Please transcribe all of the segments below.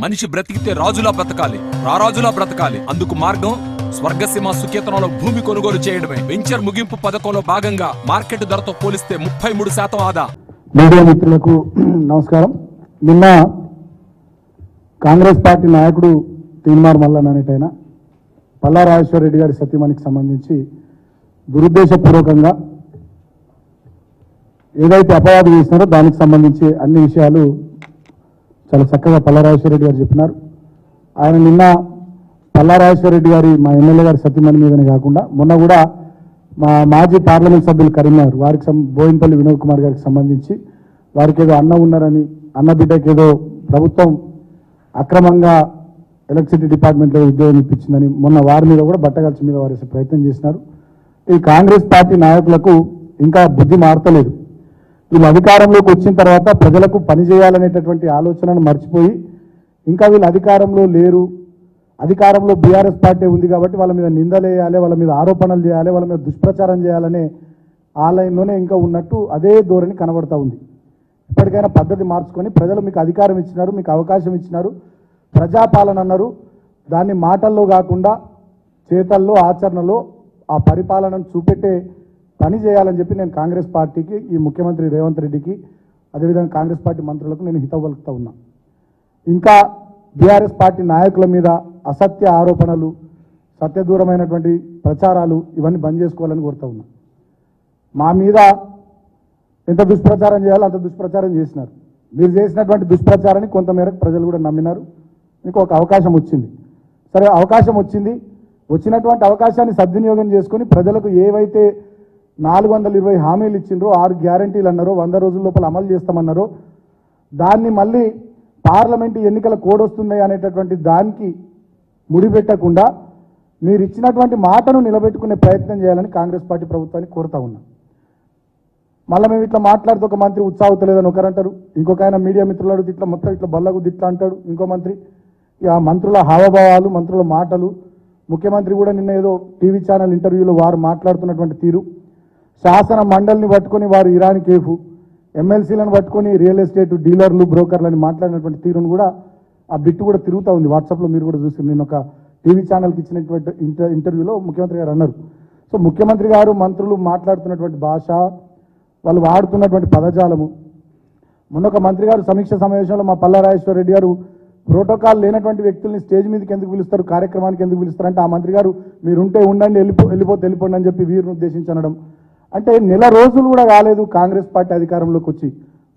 మనిషి బ్రతికితే రాజులా బ్రతకాలి, రారాజులా బ్రతకాలి. అందుకు మార్గం స్వర్గసీమ సుకేతనంలో భూమి కొనుగోలు చేయడమే. వెంచర్ ముగింపు పథకంలో భాగంగా మార్కెట్ ధరతో పోలిస్తే 33% ఆదా. మీడియా మిత్రులకు నమస్కారం. నిన్న కాంగ్రెస్ పార్టీ నాయకుడు తీన్మార్ మల్లన్న అనేటైన పల్లా రాజేశ్వర రెడ్డి గారి సతీమణికి సంబంధించి దురుద్దేశపూర్వకంగా ఏదైతే అపవాదు చేసినారో దానికి సంబంధించి అన్ని విషయాలు చాలా చక్కగా పల్లా రాజేశ్వర రెడ్డి గారు చెప్పినారు. ఆయన నిన్న పల్లా రాజేశ్వర రెడ్డి గారి మా ఎమ్మెల్యే గారి సతీమణి మీదనే కాకుండా మొన్న కూడా మా మాజీ పార్లమెంట్ సభ్యులు కరీంనగర్ వారికి బోయినపల్లి వినోద్ కుమార్ గారికి సంబంధించి వారికి ఏదో అన్న ఉన్నారని అన్న బిడ్డకి ఏదో ప్రభుత్వం అక్రమంగా ఎలక్ట్రిసిటీ డిపార్ట్మెంట్లో ఉద్యోగం ఇప్పించిందని మొన్న వారి మీద కూడా బట్టగల్చి మీద వారేసే ప్రయత్నం చేసినారు. ఈ కాంగ్రెస్ పార్టీ నాయకులకు ఇంకా బుద్ధి మారతలేదు. వీళ్ళు అధికారంలోకి వచ్చిన తర్వాత ప్రజలకు పని చేయాలనేటటువంటి ఆలోచనను మర్చిపోయి ఇంకా వీళ్ళు అధికారంలో లేరు, అధికారంలో బీఆర్ఎస్ పార్టీ ఉంది కాబట్టి వాళ్ళ మీద నిందలేయాలి, వాళ్ళ మీద ఆరోపణలు చేయాలి, వాళ్ళ మీద దుష్ప్రచారం చేయాలనే ఆలయంలోనే ఇంకా ఉన్నట్టు అదే ధోరణి కనబడతా ఉంది. ఇప్పటికైనా పద్ధతి మార్చుకొని ప్రజలు మీకు అధికారం ఇచ్చినారు, మీకు అవకాశం ఇచ్చినారు, ప్రజాపాలన అన్నారు, దాన్ని మాటల్లో కాకుండా చేతల్లో ఆచరణలో ఆ పరిపాలనను చూపెట్టే పని చేయాలని చెప్పి నేను కాంగ్రెస్ పార్టీకి, ఈ ముఖ్యమంత్రి రేవంత్ రెడ్డికి, అదేవిధంగా కాంగ్రెస్ పార్టీ మంత్రులకు నేను హితవు పలుకుతా ఉన్నా. ఇంకా బీఆర్ఎస్ పార్టీ నాయకుల మీద అసత్య ఆరోపణలు, సత్యదూరమైనటువంటి ప్రచారాలు ఇవన్నీ బంద్ చేసుకోవాలని కోరుతా ఉన్నా. మా మీద ఎంత దుష్ప్రచారం చేయాలో అంత దుష్ప్రచారం చేసినారు. మీరు చేసినటువంటి దుష్ప్రచారాన్ని కొంతమేరకు ప్రజలు కూడా నమ్మినారు. మీకు ఒక అవకాశం వచ్చింది. సరే, అవకాశం వచ్చింది. వచ్చినటువంటి అవకాశాన్ని సద్వినియోగం చేసుకొని ప్రజలకు ఏవైతే 420 హామీలు ఇచ్చిండ్రో, 6 గ్యారంటీలు అన్నారో, 100 రోజుల లోపల అమలు చేస్తామన్నారో, దాన్ని మళ్ళీ పార్లమెంటు ఎన్నికల కోడ్ వస్తుంది అనేటటువంటి దానికి ముడిపెట్టకుండా మీరు ఇచ్చినటువంటి మాటను నిలబెట్టుకునే ప్రయత్నం చేయాలని కాంగ్రెస్ పార్టీ ప్రభుత్వాన్ని కోరుతా ఉన్నాం. మళ్ళీ మేము ఇట్లా మాట్లాడితే ఒక మంత్రి ఉత్సాహతలేదని ఒకరంటారు, ఇంకొక ఆయన మీడియా మిత్రులు అడుగుతూ ఇట్లా మొత్తం ఇట్లా బల్లగు దిట్లా అంటాడు ఇంకో మంత్రి. ఆ మంత్రుల హావభావాలు, మంత్రుల మాటలు, ముఖ్యమంత్రి కూడా నిన్న ఏదో టీవీ ఛానల్ ఇంటర్వ్యూలో వారు మాట్లాడుతున్నటువంటి తీరు, శాసన మండలిని పట్టుకొని వారు ఇరాన్ కేఫ్, ఎమ్మెల్సీలను పట్టుకొని రియల్ ఎస్టేట్ డీలర్లు, బ్రోకర్లని మాట్లాడినటువంటి తీరును కూడా ఆ బిట్టు కూడా తిరుగుతూ ఉంది వాట్సాప్లో. మీరు కూడా చూసి నేను ఒక టీవీ ఛానల్కి ఇచ్చినటువంటి ఇంటర్వ్యూలో ముఖ్యమంత్రి గారు అన్నారు. సో ముఖ్యమంత్రి గారు మంత్రులు మాట్లాడుతున్నటువంటి భాష, వాళ్ళు వాడుతున్నటువంటి పదజాలము. మొన్న ఒక మంత్రి గారు సమీక్ష సమావేశంలో మా పల్లా రాజేశ్వర రెడ్డి గారు ప్రోటోకాల్ లేనటువంటి వ్యక్తుల్ని స్టేజ్ మీదకి ఎందుకు పిలుస్తారు, కార్యక్రమానికి ఎందుకు పిలుస్తారు అంటే, ఆ మంత్రి గారు మీరుంటే ఉండండి, వెళ్ళిపోండి అని చెప్పి వీరిని ఉద్దేశించి అనడం. అంటే నెల రోజులు కూడా కాలేదు కాంగ్రెస్ పార్టీ అధికారంలోకి వచ్చి,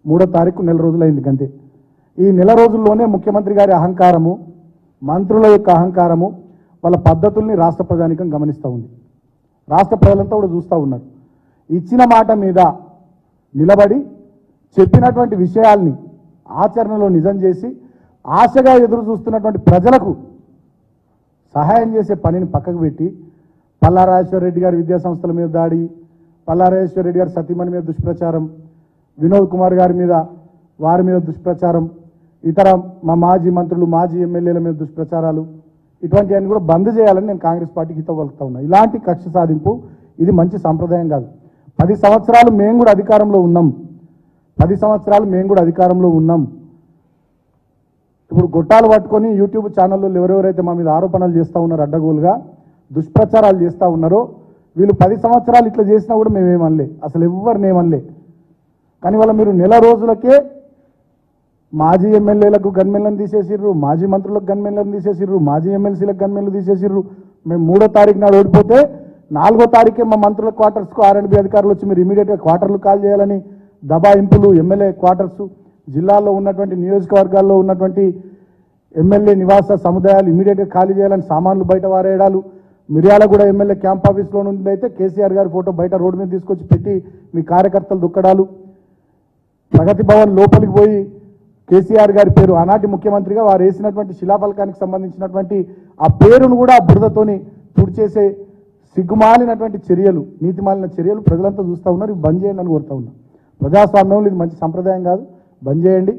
3వ తారీఖు నెల రోజులైంది అంతే. ఈ నెల రోజుల్లోనే ముఖ్యమంత్రి గారి అహంకారము, మంత్రుల యొక్క అహంకారము, వాళ్ళ పద్ధతుల్ని రాష్ట్ర ప్రజానికం గమనిస్తూ ఉంది. రాష్ట్ర ప్రజలంతా కూడా చూస్తూ ఉన్నారు. ఇచ్చిన మాట మీద నిలబడి చెప్పినటువంటి విషయాల్ని ఆచరణలో నిజం చేసి ఆశగా ఎదురు చూస్తున్నటువంటి ప్రజలకు సహాయం చేసే పనిని పక్కకు పెట్టి పల్లా రాజేశ్వర రెడ్డి గారి విద్యాసంస్థల మీద దాడి, పల్లా రాజేశ్వర రెడ్డి గారి సతీమణి మీద దుష్ప్రచారం, వినోద్ కుమార్ గారి మీద వారి మీద దుష్ప్రచారం, ఇతర మా మాజీ మంత్రులు, మాజీ ఎమ్మెల్యేల మీద దుష్ప్రచారాలు, ఇటువంటివన్నీ కూడా బంద్ చేయాలని నేను కాంగ్రెస్ పార్టీకి హితవు పలుకుతా ఉన్నా. ఇలాంటి కక్ష సాధింపు ఇది మంచి సంప్రదాయం కాదు. 10 సంవత్సరాలు మేము కూడా అధికారంలో ఉన్నాం, 10 సంవత్సరాలు మేము కూడా అధికారంలో ఉన్నాం. ఇప్పుడు గొట్టాలు పట్టుకొని యూట్యూబ్ ఛానల్లో ఎవరెవరైతే మా మీద ఆరోపణలు చేస్తూ ఉన్నారు, అడ్డగోలుగా దుష్ప్రచారాలు చేస్తూ ఉన్నారో, వీళ్ళు 10 సంవత్సరాలు ఇట్లా చేసినా కూడా మేమేమనలే, అసలు ఎవరినేమనలే. కానీ వాళ్ళ మీరు నెల రోజులకే మాజీ ఎమ్మెల్యేలకు గన్మెన్లను తీసేసిర్రు, మాజీ మంత్రులకు గన్మెన్లను తీసేసిర్రు, మాజీ ఎమ్మెల్సీలకు గన్మెన్లు తీసేసిర్రు. మేము 3వ తారీఖు నాడు ఓడిపోతే 4వ తారీఖే మా మంత్రుల క్వార్టర్స్కు R&B అధికారులు వచ్చి మీరు ఇమీడియట్గా క్వార్టర్లు కాల్ చేయాలని దబాయింపులు, ఎమ్మెల్యే క్వార్టర్స్, జిల్లాలో ఉన్నటువంటి నియోజకవర్గాల్లో ఉన్నటువంటి ఎమ్మెల్యే నివాస సముదాయాలు ఇమీడియట్గా ఖాళీ చేయాలని సామాన్లు బయట వారేయడాలు, మిర్యాలగూడ ఎమ్మెల్యే క్యాంప్ ఆఫీస్లో నుండి అయితే కేసీఆర్ గారి ఫోటో బయట రోడ్డు మీద తీసుకొచ్చి పెట్టి మీ కార్యకర్తలు దుక్కడాలు, ప్రగతి భవన్ లోపలికి పోయి కేసీఆర్ గారి పేరు ఆనాటి ముఖ్యమంత్రిగా వారు వేసినటువంటి శిలాఫలకానికి సంబంధించినటువంటి ఆ పేరును కూడా బురదతోని తుడిచేసే సిగ్గుమాలినటువంటి చర్యలు, నీతిమాలిన చర్యలు ప్రజలంతా చూస్తూ ఉన్నారు. ఇవి బంద్ చేయండి అని కోరుతా ఉన్నా. ప్రజాస్వామ్యంలో ఇది మంచి సంప్రదాయం కాదు, బంద్ చేయండి.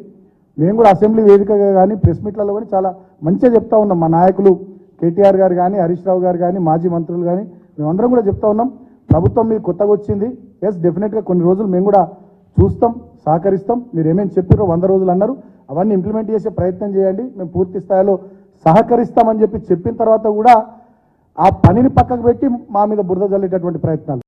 మేము కూడా అసెంబ్లీ వేదికగా కానీ ప్రెస్ మీట్లలో కానీ చాలా మంచిగా చెప్తా ఉన్నాం. మా నాయకులు కేటీఆర్ గారు కానీ, హరీష్ రావు గారు కానీ, మాజీ మంత్రులు కానీ మేమందరం కూడా చెప్తా ఉన్నాం. ప్రభుత్వం మీకు కొత్తగా వచ్చింది, ఎస్ డెఫినెట్గా కొన్ని రోజులు మేము కూడా చూస్తాం, సహకరిస్తాం. మీరు ఏమేమి చెప్పారో 100 రోజులు అన్నారు, అవన్నీ ఇంప్లిమెంట్ చేసే ప్రయత్నం చేయండి, మేము పూర్తి స్థాయిలో సహకరిస్తామని చెప్పిన తర్వాత కూడా ఆ పనిని పక్కకు పెట్టి మా మీద బురద జల్లేటటువంటి ప్రయత్నాలు.